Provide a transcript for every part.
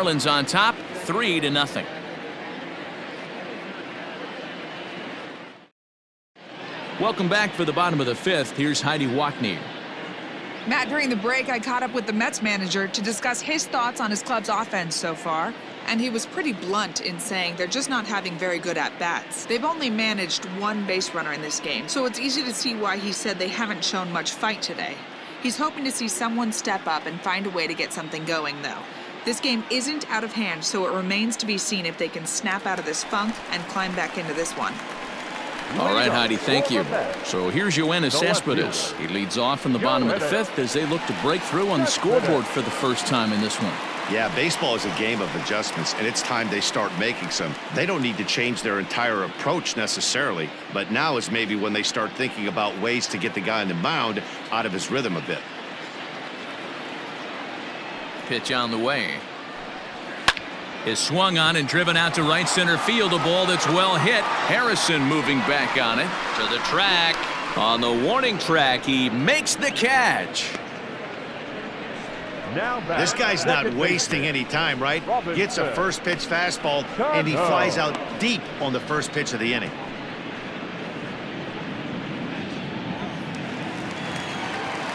Marlins on top 3-0. Welcome back for the bottom of the fifth. Here's Heidi Wackney. Matt, during the break, I caught up with the Mets manager to discuss his thoughts on his club's offense so far. And he was pretty blunt in saying they're just not having very good at-bats. They've only managed one base runner in this game, so it's easy to see why he said they haven't shown much fight today. He's hoping to see someone step up and find a way to get something going, though. This game isn't out of hand, so it remains to be seen if they can snap out of this funk and climb back into this one. All right, Heidi, thank you. So here's Yoenis Cespedses. He leads off in the bottom of the fifth as they look to break through on the scoreboard for the first time in this one. Yeah, baseball is a game of adjustments, and it's time they start making some. They don't need to change their entire approach necessarily, but now is maybe when they start thinking about ways to get the guy on the mound out of his rhythm a bit. Pitch on the way. Is swung on and driven out to right center field. A ball that's well hit. Harrison moving back on it to the track. On the warning track, he makes the catch. This guy's not wasting any time, right? Gets a first pitch fastball, and he flies out deep on the first pitch of the inning.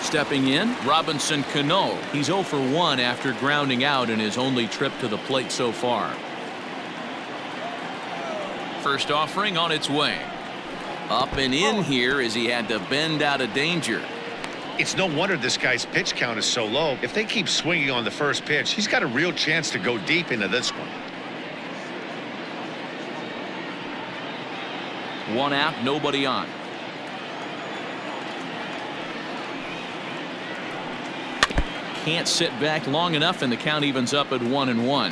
Stepping in, Robinson Cano. He's 0 for 1 after grounding out in his only trip to the plate so far. First offering on its way. Up and in here as he had to bend out of danger. It's no wonder this guy's pitch count is so low. If they keep swinging on the first pitch, he's got a real chance to go deep into this one. One out, nobody on. Can't sit back long enough, and the count evens up at 1-1.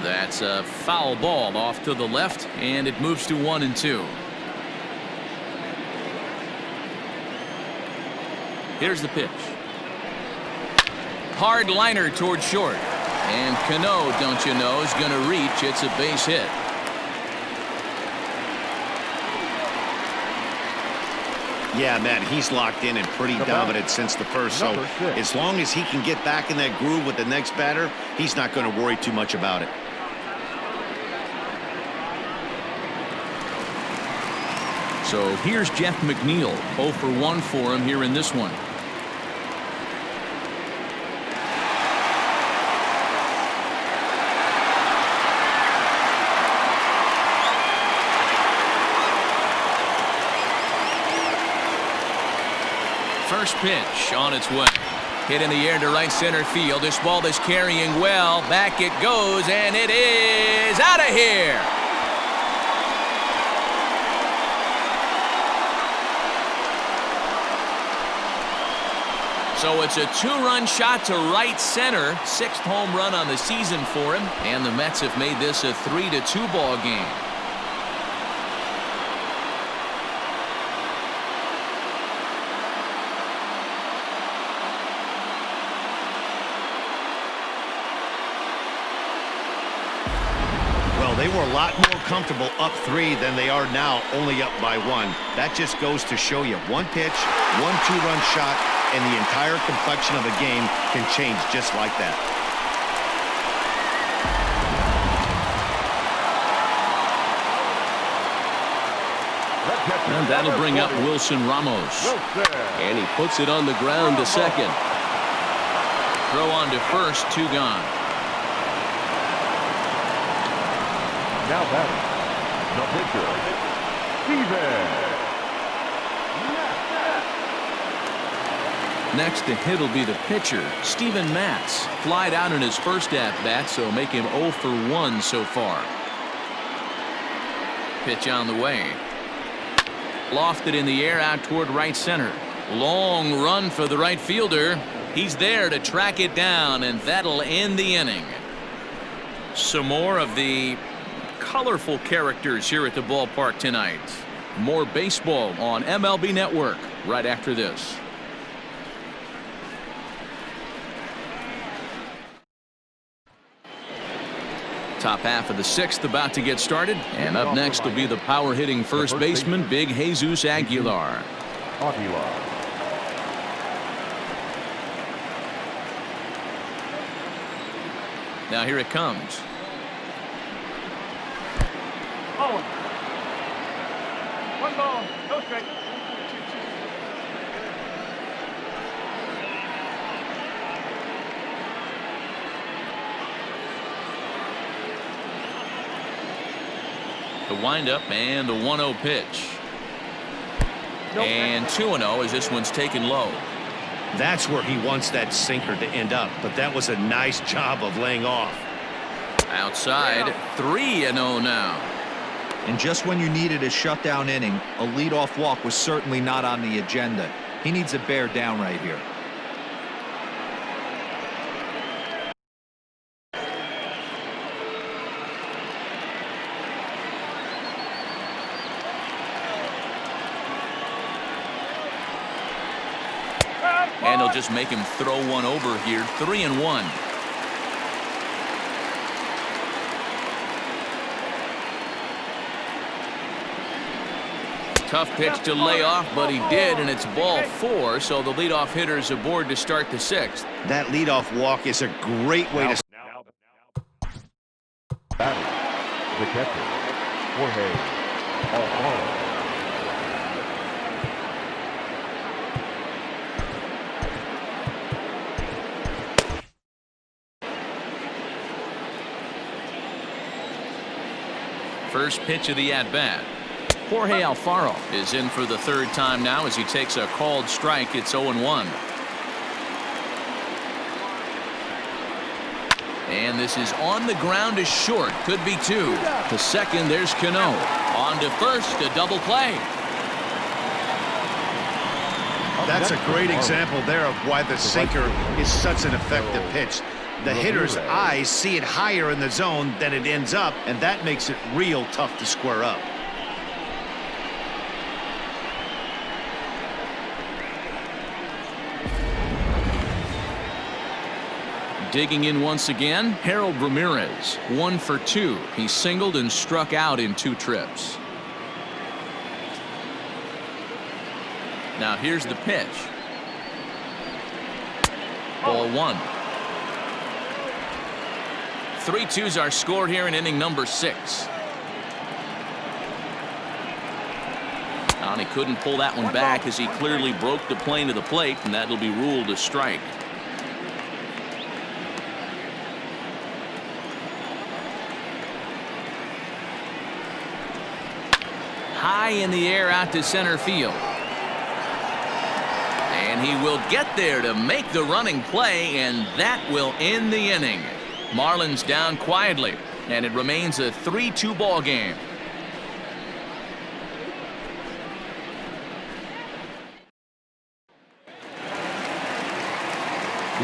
That's a foul ball off to the left, and it moves to 1-2. Here's the pitch. Hard liner toward short. And Cano, don't you know, is going to reach. It's a base hit. Yeah, Matt, he's locked in and pretty dominant since the first. So as long as he can get back in that groove with the next batter, he's not going to worry too much about it. So here's Jeff McNeil. 0 for 1 for him here in this one. First pitch on its way. Hit in the air to right center field. This ball is carrying well. Back it goes, and it is out of here. So it's a 2-run shot to right center. 6th home run on the season for him. And the Mets have made this a 3-2 ball game. They were a lot more comfortable up 3 than they are now, only up by 1. That just goes to show you one pitch, one 2-run shot, and the entire complexion of a game can change just like that. And that'll bring up Wilson Ramos. And he puts it on the ground to second. Throw on to first, 2 gone. Now batting, the pitcher, Steven. Next to hit will be the pitcher, Steven Matz. Flied out in his first at-bat, so make him 0 for 1 so far. Pitch on the way. Lofted in the air out toward right center. Long run for the right fielder. He's there to track it down, and that'll end the inning. Some more of the colorful characters here at the ballpark tonight. More baseball on MLB Network right after this. Top half of the sixth about to get started, and up next will be the power hitting first baseman, Big Jesus Aguilar. Now here it comes. Oh. 1 ball, no strike. The windup and the 1-0 pitch. And 2-0 as this one's taken low. That's where he wants that sinker to end up, but that was a nice job of laying off. Outside, 3-0 now. And just when you needed a shutdown inning, a leadoff walk was certainly not on the agenda. He needs to bear down right here. And he'll just make him throw one over here. 3-1. Tough pitch to lay off, but he did, and it's ball 4, so the leadoff hitter's aboard to start the 6th. That leadoff walk is a great way to. Batting, the catcher, Jorge Alfaro. First pitch of the at-bat. Jorge Alfaro is in for the 3rd time now as he takes a called strike. It's 0-1. And this is on the ground is short. Could be 2. To second, there's Cano. On to first, a double play. That's a great example there of why the sinker is such an effective pitch. The hitter's eyes see it higher in the zone than it ends up, and that makes it real tough to square up. Digging in once again, Harold Ramirez, 1 for 2. He singled and struck out in 2 trips. Now here's the pitch. Ball 1. 3-2's our score here in inning number 6. And he couldn't pull that one back as he clearly broke the plane to the plate, and that'll be ruled a strike. High in the air out to center field. And he will get there to make the running play, and that will end the inning. Marlins down quietly, and it remains a 3-2 ball game.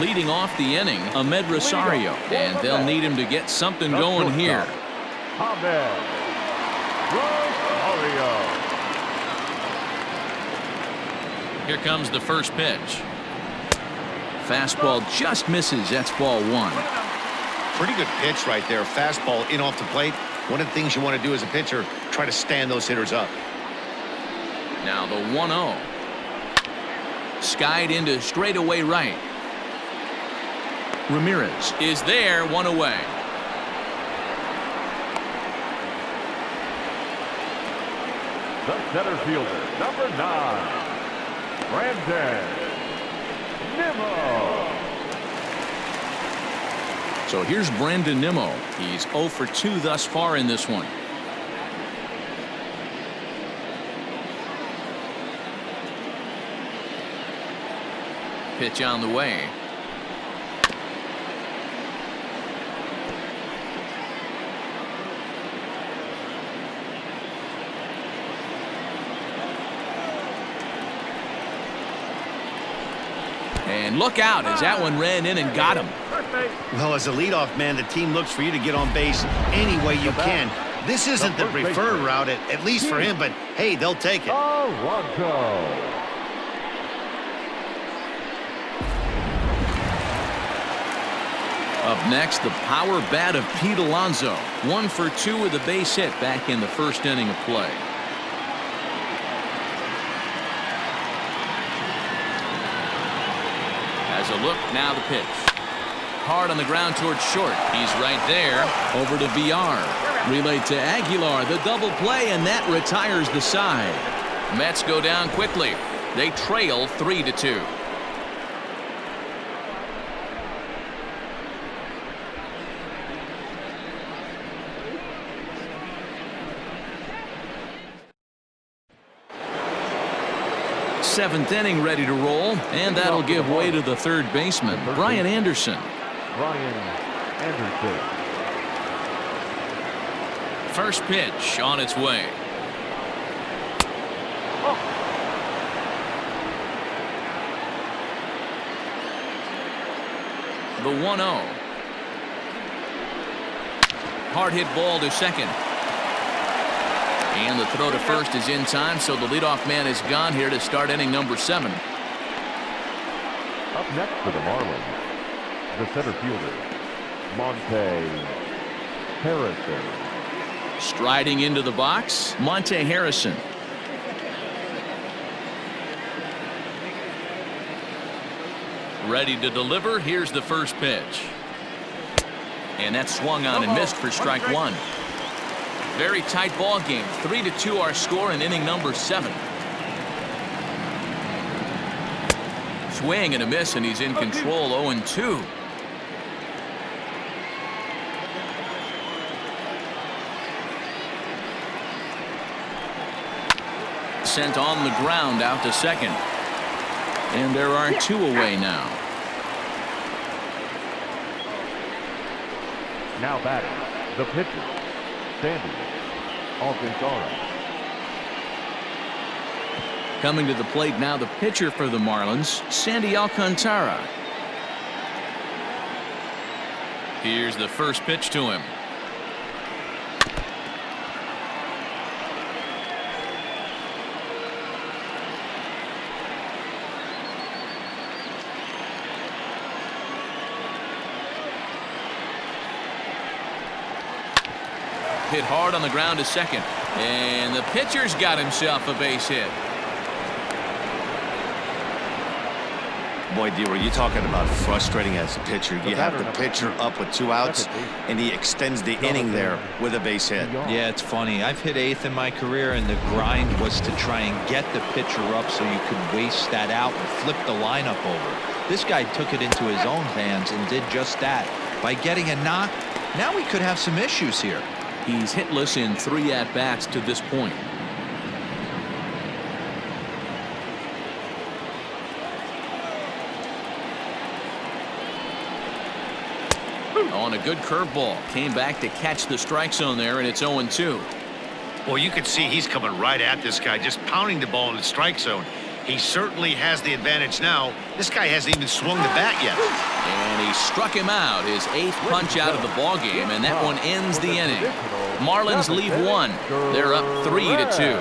Leading off the inning, Ahmed Rosario, and they'll need him to get something going here. Ahmed Rosario. Here comes the first pitch. Fastball just misses. That's ball 1. Pretty good pitch right there. Fastball in off the plate. One of the things you want to do as a pitcher, try to stand those hitters up. Now the 1-0. Skied into straightaway right. Ramirez is there, 1 away. The center fielder, number 9, Brandon Nimmo. So here's Brandon Nimmo. He's 0 for 2 thus far in this one. Pitch on the way. And look out as that one ran in and got him. Well, as a leadoff man, the team looks for you to get on base any way you can. This isn't the preferred route, at least for him, but hey, they'll take it. Alonso. Up next, the power bat of Pete Alonso. 1 for 2 with a base hit back in the first inning of play. As a look, now the pitch. Hard on the ground towards short. He's right there. Over to VR. Relayed to Aguilar. The double play, and that retires the side. Mets go down quickly. They trail 3-2. Seventh inning ready to roll, and that'll give way to the third baseman, Brian Anderson. Brian Anderson. First pitch on its way. The 1-0. Hard hit ball to second. And the throw to first is in time, so the leadoff man is gone here to start inning number 7. Up next for the Marlins, the center fielder, Monte Harrison. Striding into the box, Monte Harrison. Ready to deliver. Here's the first pitch. And that swung on and missed for strike 1. Very tight ball game. 3-2 our score in inning number 7. Swing and a miss, and he's in control. 0-2. Sent on the ground out to second. And there are 2 away now. Now batting, the pitcher, Sandy Alcantara. Coming to the plate now, the pitcher for the Marlins, Sandy Alcantara. Here's the first pitch to him. Hit hard on the ground to second, and the pitcher's got himself a base hit. Boy, D-Roy, you're talking about frustrating as a pitcher. You have the pitcher up with 2 outs, and he extends the inning there with a base hit. Yeah, it's funny. I've hit 8th in my career, and the grind was to try and get the pitcher up so you could waste that out and flip the lineup over. This guy took it into his own hands and did just that. By getting a knock, now we could have some issues here. He's hitless in 3 at-bats to this point. On a good curveball. Came back to catch the strike zone there, and it's 0-2. Well, you can see he's coming right at this guy, just pounding the ball in the strike zone. He certainly has the advantage now. This guy hasn't even swung the bat yet. And he struck him out, his 8th punch out of the ball game, and that one ends the inning. Marlins leave 1. They're up 3-2.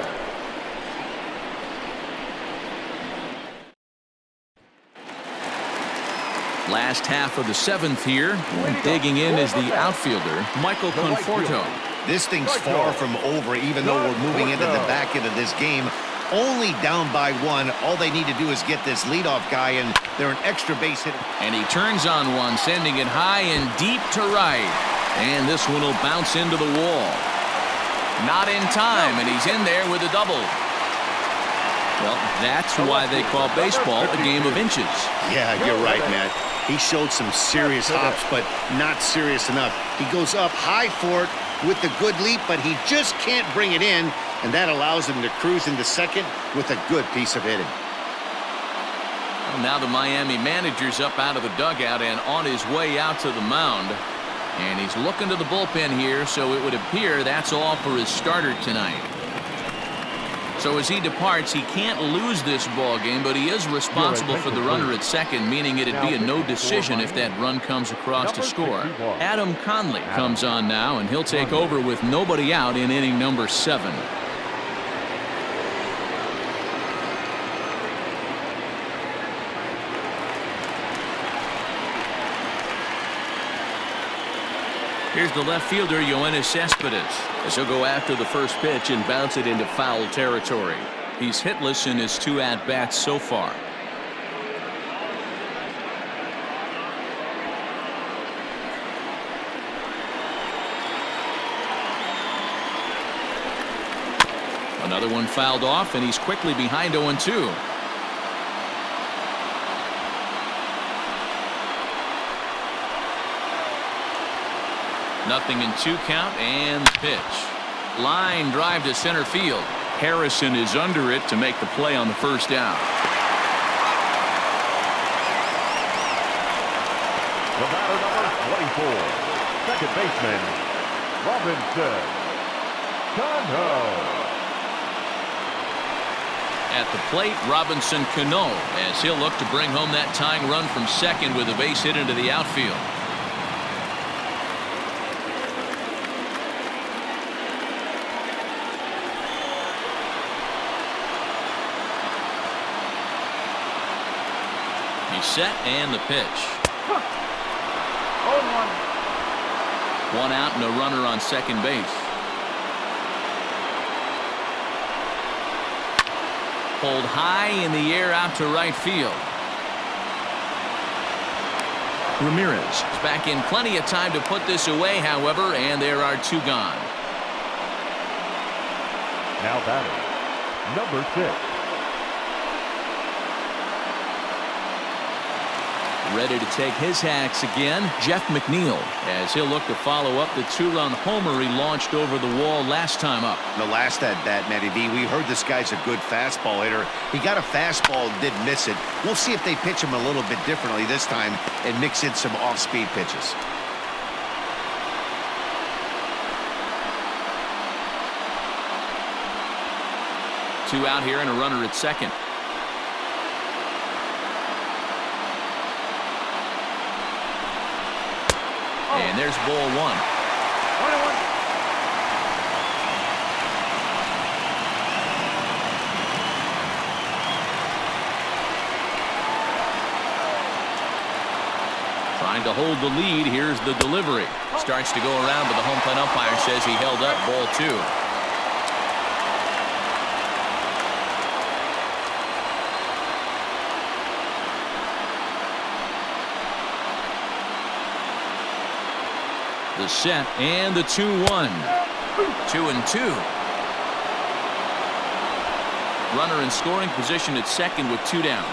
Last half of the 7th here. Digging in is the outfielder, Michael Conforto. This thing's far from over, even though we're moving into the back end of this game. Only down by 1. All they need to do is get this leadoff guy, and they're an extra base hit. And he turns on one, sending it high and deep to right. And this one will bounce into the wall. Not in time, and he's in there with a double. Well, that's why they call baseball a game of inches. Yeah, you're right, Matt. He showed some serious hops, but not serious enough. He goes up high for it with the good leap, but he just can't bring it in, and that allows him to cruise into second with a good piece of hitting. Well, now the Miami manager's up out of the dugout and on his way out to the mound. And he's looking to the bullpen here, so it would appear that's all for his starter tonight. So as he departs, he can't lose this ball game, but he is responsible for the runner at second, meaning it'd be a no decision if that run comes across to score. Adam Conley comes on now, and he'll take over with nobody out in inning number 7. Here's the left fielder, Yoenis Cespedses. As he'll go after the first pitch and bounce it into foul territory. He's hitless in his 2 at-bats so far. Another one fouled off, and he's quickly behind 0-2. Nothing in 2 count, and the pitch. Line drive to center field. Harrison is under it to make the play on the first down. The batter, number 24, second baseman, Robinson Cano. At the plate, Robinson Cano, as he'll look to bring home that tying run from second with a base hit into the outfield. He's set, and the pitch. 0-1. 1 out and a runner on second base. Pulled high in the air out to right field. Ramirez is back in plenty of time to put this away, however, and there are 2 gone. Now batting, number 6. Ready to take his hacks again, Jeff McNeil, as he'll look to follow up the 2-run homer he launched over the wall last time up. The last at bat, Matty V, we heard this guy's a good fastball hitter. He got a fastball and did miss it. We'll see if they pitch him a little bit differently this time and mix in some off-speed pitches. Two out here and a runner at second. And there's ball 1. 1-1. Trying to hold the lead. Here's the delivery. Starts to go around, but the home plate umpire says he held up. Ball 2. The set and the 2-1. 2-2. Runner in scoring position at second with 2 down.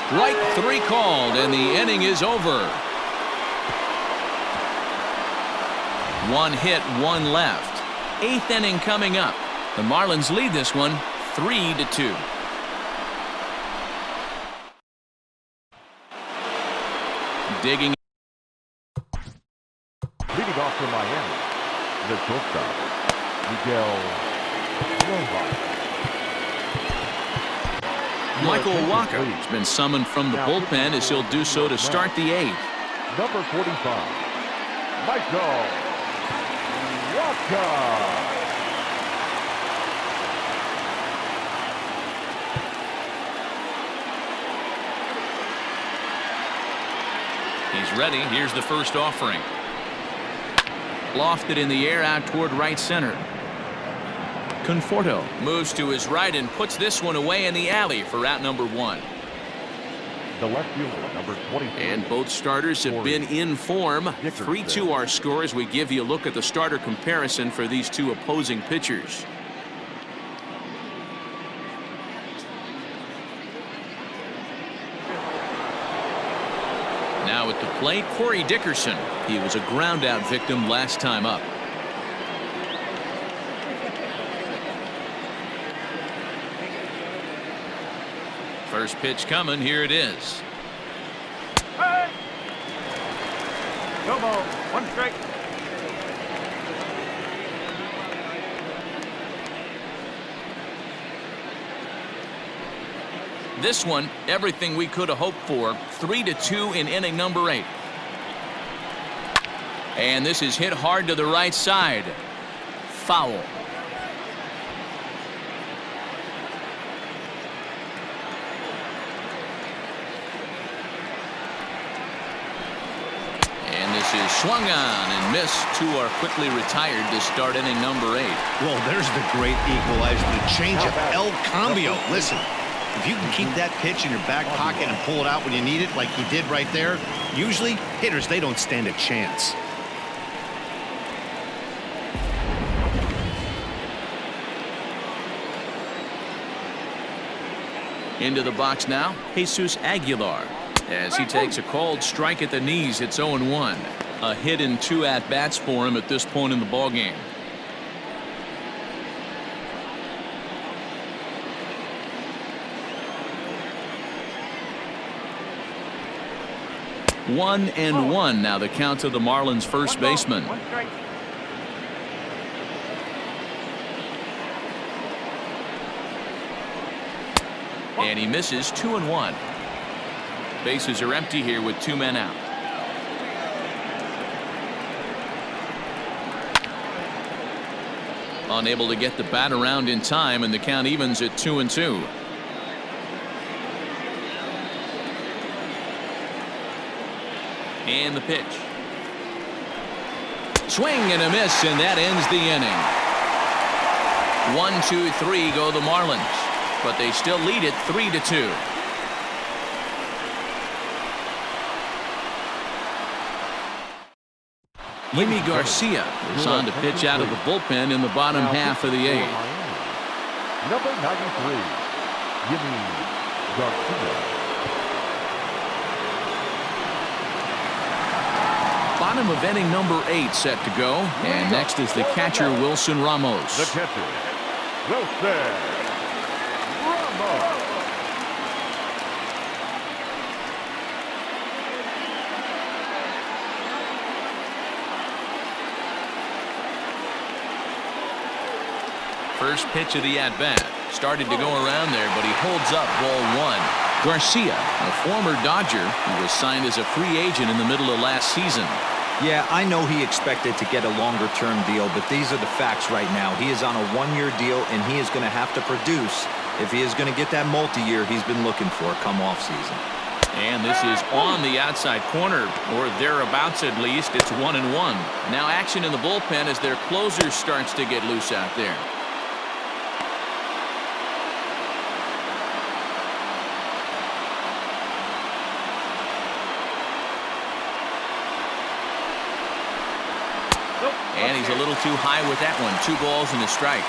Strike 3 called, and the inning is over. 1 hit, 1 left. 8th inning coming up. The Marlins lead this one 3-2. Digging. Leading off from Miami, the shortstop, Miguel Rojas. Michael Walker has been summoned from the bullpen as he'll do so to start the 8th. Number 45, Michael Walker. He's ready. Here's the first offering. Lofted in the air out toward right center. Conforto moves to his right and puts this one away in the alley for out number 1. The left fielder, number 23. And both starters have been in form. 3-2 our score as we give you a look at the starter comparison for these 2 opposing pitchers. Now at the plate, Corey Dickerson. He was a ground out victim last time up. First pitch coming. Here it is. Hey! No ball. 1 strike. This one, everything we could have hoped for. 3-2 in inning number 8. And this is hit hard to the right side. Foul. This is swung on and missed. Two are quickly retired to start inning number 8. Well, there's the great equalizer, the changeup, El Cambio. Listen, if you can keep that pitch in your back pocket and pull it out when you need it, like he did right there, usually hitters, they don't stand a chance. Into the box now, Jesus Aguilar. As he takes a called strike at the knees, it's 0-1. A hit in 2 at-bats for him at this point in the ballgame. One and one now the count to the Marlins first baseman. And he misses 2-1. Bases are empty here with 2 men out. Unable to get the bat around in time, and the count evens at 2-2. And the pitch. Swing and a miss, and that ends the inning. 1-2-3 go the Marlins, but they still lead it 3-2. Yimi Garcia is on to pitch out of the bullpen in the bottom half of the 8th. Number 93, Yimi Garcia. Bottom of inning number 8 set to go, and next is the catcher Wilson Ramos. The catcher, Wilson Ramos. First pitch of the at-bat. Started to go around there, but he holds up ball 1. Garcia, a former Dodger who was signed as a free agent in the middle of last season. Yeah, I know he expected to get a longer-term deal, but these are the facts right now. He is on a 1-year deal, and he is going to have to produce if he is going to get that multi-year he's been looking for come off season. And this is on the outside corner, or thereabouts at least. It's 1-1. Now action in the bullpen as their closer starts to get loose out there. And he's a little too high with that one. 2 balls and a strike.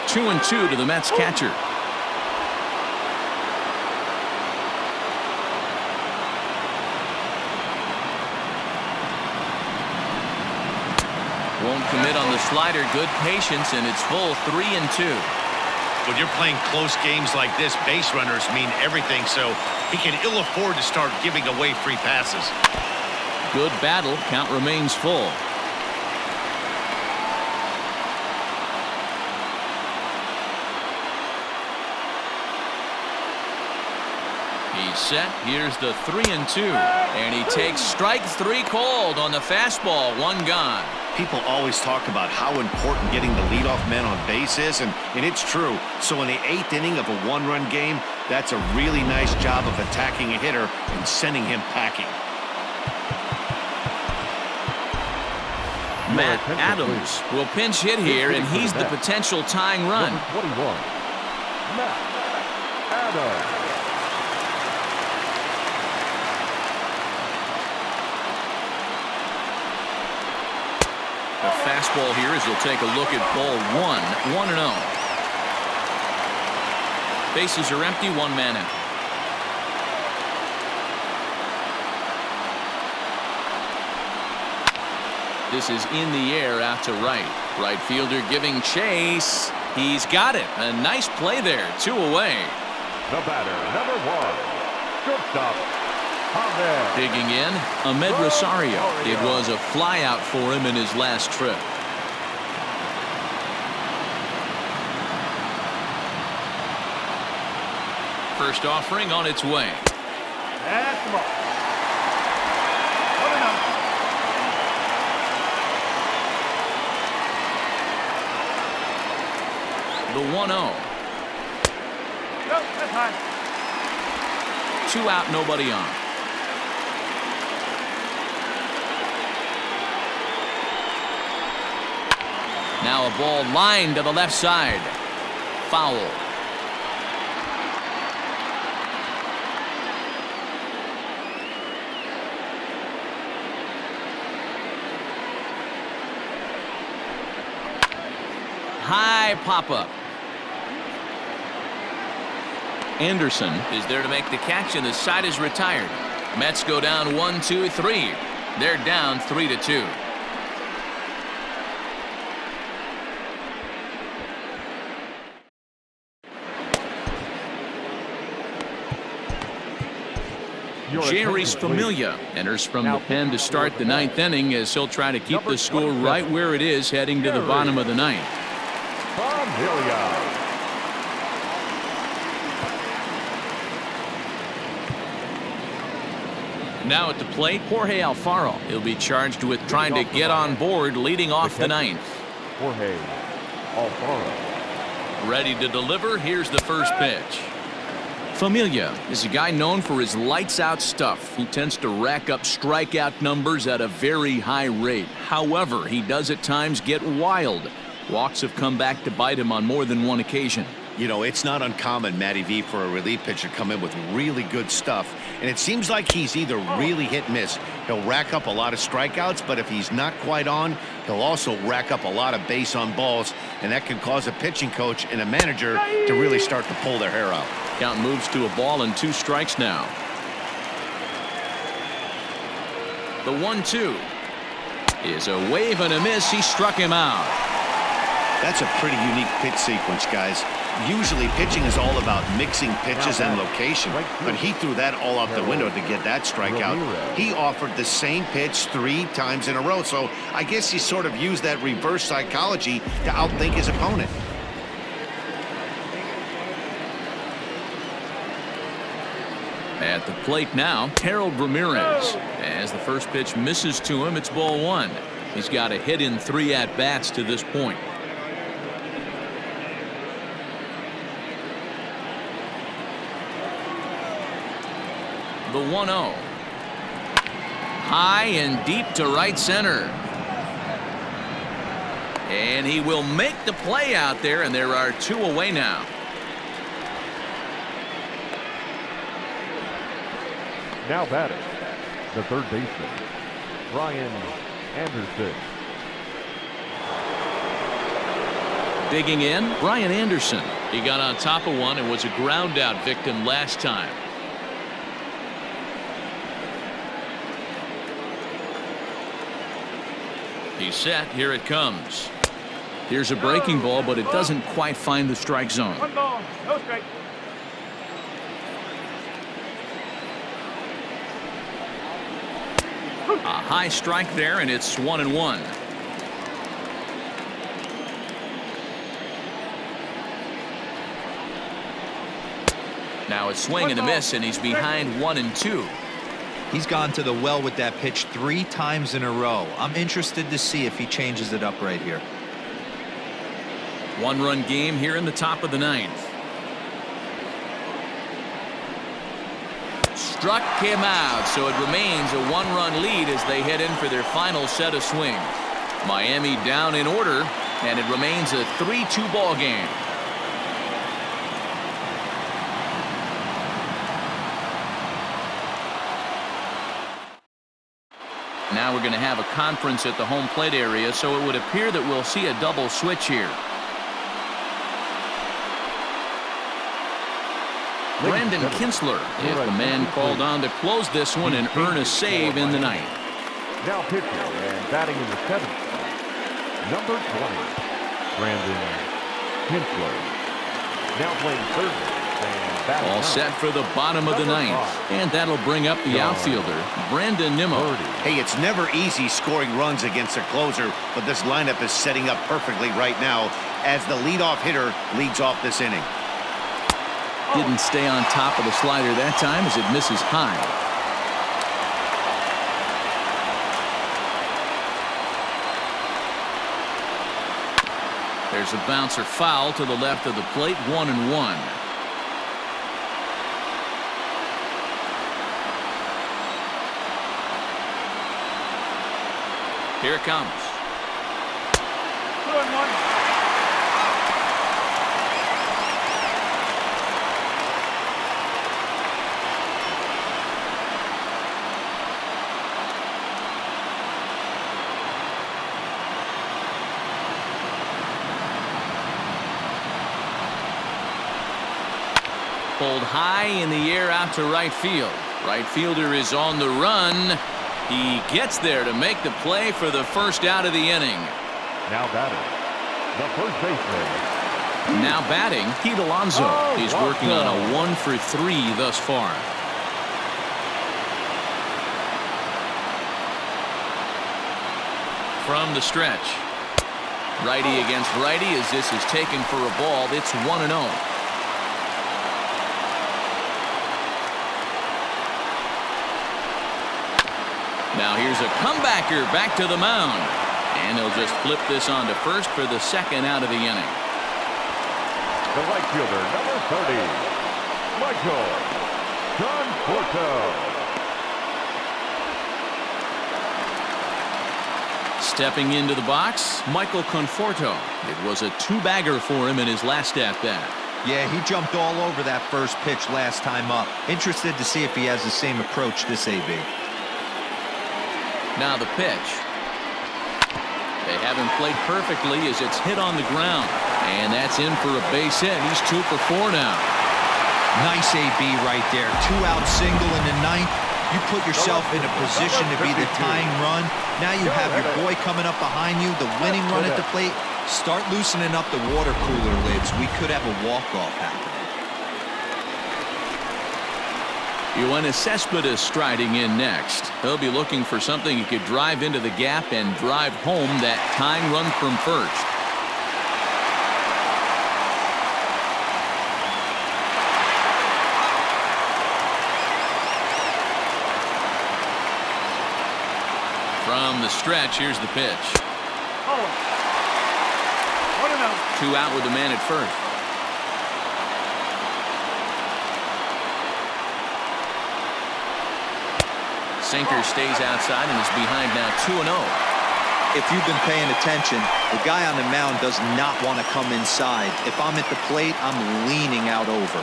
Two and 2 to the Mets catcher. Won't commit on the slider. Good patience, and it's full 3-2. When you're playing close games like this, base runners mean everything, so he can ill afford to start giving away free passes. Good battle. Count remains full. He's set. Here's the 3-2. And he takes strike 3 called on the fastball. 1 gone. People always talk about how important getting the leadoff man on base is, and it's true. So in the 8th inning of a 1-run game, that's a really nice job of attacking a hitter and sending him packing. Matt Adams will pinch hit here, and he's the potential tying run. Number 21, Matt Adams. A fastball here as you'll take a look at ball 1. 1-0. Bases are empty. 1 man out. This is in the air out to right. Right fielder giving chase. He's got it. A nice play there. 2 away. The batter, number 1, shortstop. Digging in, Ahmed Rosario. It was a flyout for him in his last trip. First offering on its way. That's the ball. The 1-0. No, that's high. 2 out, nobody on. Now a ball lined to the left side. Foul. High pop-up. Anderson is there to make the catch, and the side is retired. Mets go down 1-2-3. They're down 3-2. Jeurys Familia enters from the pen to start the 9th inning, as he'll try to keep the score right where it is heading to the bottom of the 9th. Familia. Now at the plate, Jorge Alfaro. He'll be charged with trying to get on board leading off the 9th. Jorge Alfaro. Ready to deliver. Here's the first pitch. Familia is a guy known for his lights-out stuff. He tends to rack up strikeout numbers at a very high rate. However, he does at times get wild. Walks have come back to bite him on more than one occasion. You know, it's not uncommon, Matty V, for a relief pitcher to come in with really good stuff, and it seems like he's either really hit miss. He'll rack up a lot of strikeouts, but if he's not quite on, he'll also rack up a lot of base on balls, and that can cause a pitching coach and a manager to really start to pull their hair out. Count moves to a ball and 2 strikes now. The 1-2 is a wave and a miss. He struck him out. That's a pretty unique pitch sequence, guys. Usually pitching is all about mixing pitches and location, but he threw that all out the window to get that strikeout. He offered the same pitch 3 times in a row, so I guess he sort of used that reverse psychology to outthink his opponent. At the plate now, Harold Ramirez. As the first pitch misses to him, it's ball 1. He's got a hit in 3 at-bats to this point. The 1-0. High and deep to right center. And he will make the play out there, and there are 2 away now. Now batting, the third baseman, Brian Anderson. Digging in, Brian Anderson. He got on top of one and was a ground out victim last time. He's set. Here it comes. Here's a breaking ball, but it doesn't quite find the strike zone. 1 ball, no strike. A high strike there, and it's 1-1. Now it's swing and a miss, and he's behind 1-2. He's gone to the well with that pitch 3 times in a row. I'm interested to see if he changes it up right here. 1-run game here in the top of the 9th. Struck him out, so it remains a 1-run lead as they head in for their final set of swings. Miami down in order, and it remains a 3-2 ball game. Now we're going to have a conference at the home plate area, so it would appear that we'll see a double switch here. Brandon Kinsler is the man called on to close this one and earn a save in the 9th. Now pitching and batting in the 7th, number 20, Brandon Kinsler. Now playing third and batting all set for the bottom of the 9th, and that'll bring up the outfielder, Brandon Nimmo. Hey, it's never easy scoring runs against a closer, but this lineup is setting up perfectly right now as the leadoff hitter leads off this inning. Didn't stay on top of the slider that time as it misses high. There's a bouncer foul to the left of the plate, 1-1. Here it comes. 2-1. Pulled high in the air out to right field. Right fielder is on the run. He gets there to make the play for the first out of the inning. Now batting, the first baseman. Now batting, Pete Alonso. He's working on a 1-for-3 thus far. From the stretch. Righty against righty as this is taken for a ball. It's 1-0. Now here's a comebacker back to the mound. And they'll just flip this on to first for the second out of the inning. The right fielder, number 30, Michael Conforto. Stepping into the box, Michael Conforto. It was a two-bagger for him in his last at-bat. Yeah, he jumped all over that first pitch last time up. Interested to see if he has the same approach this AB. Now the pitch. They haven't played perfectly as it's hit on the ground. And that's in for a base hit. He's 2 for 4 now. Nice AB right there. 2-out single in the ninth. You put yourself in a position to be the tying run. Now you have your boy coming up behind you, the winning run at the plate. Start loosening up the water cooler lids. We could have a walk-off happening. Yoenis Cespedses striding in next. He'll be looking for something he could drive into the gap and drive home that tying run from first. From the stretch, here's the pitch. 2 out with the man at first. Sinker stays outside and is behind now 2-0. If you've been paying attention, the guy on the mound does not want to come inside. If I'm at the plate, I'm leaning out over.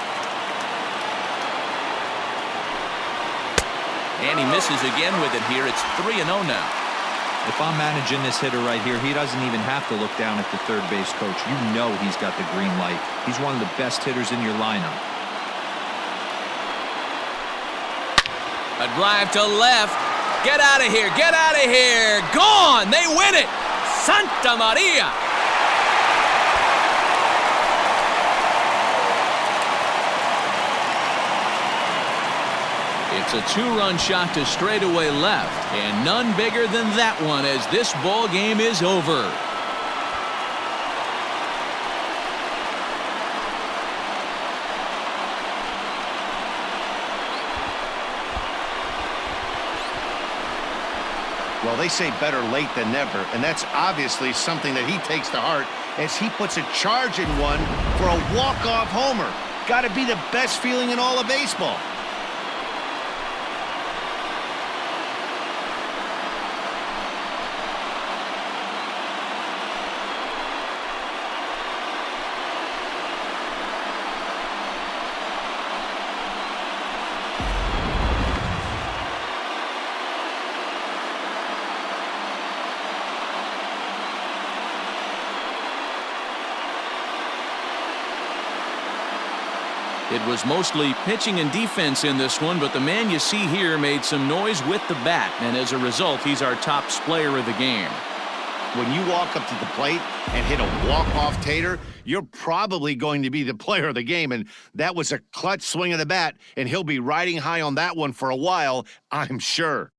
And he misses again with it here. It's 3-0 now. If I'm managing this hitter right here, he doesn't even have to look down at the third base coach. You know he's got the green light. He's one of the best hitters in your lineup. A drive to left. Get out of here. Get out of here. Gone. They win it. Santa Maria. It's a 2-run shot to straightaway left, and none bigger than that one as this ball game is over. Well, they say better late than never, and that's obviously something that he takes to heart as he puts a charge in one for a walk-off homer. Got to be the best feeling in all of baseball. It was mostly pitching and defense in this one, but the man you see here made some noise with the bat, and as a result, he's our top player of the game. When you walk up to the plate and hit a walk-off tater, you're probably going to be the player of the game, and that was a clutch swing of the bat, and he'll be riding high on that one for a while, I'm sure.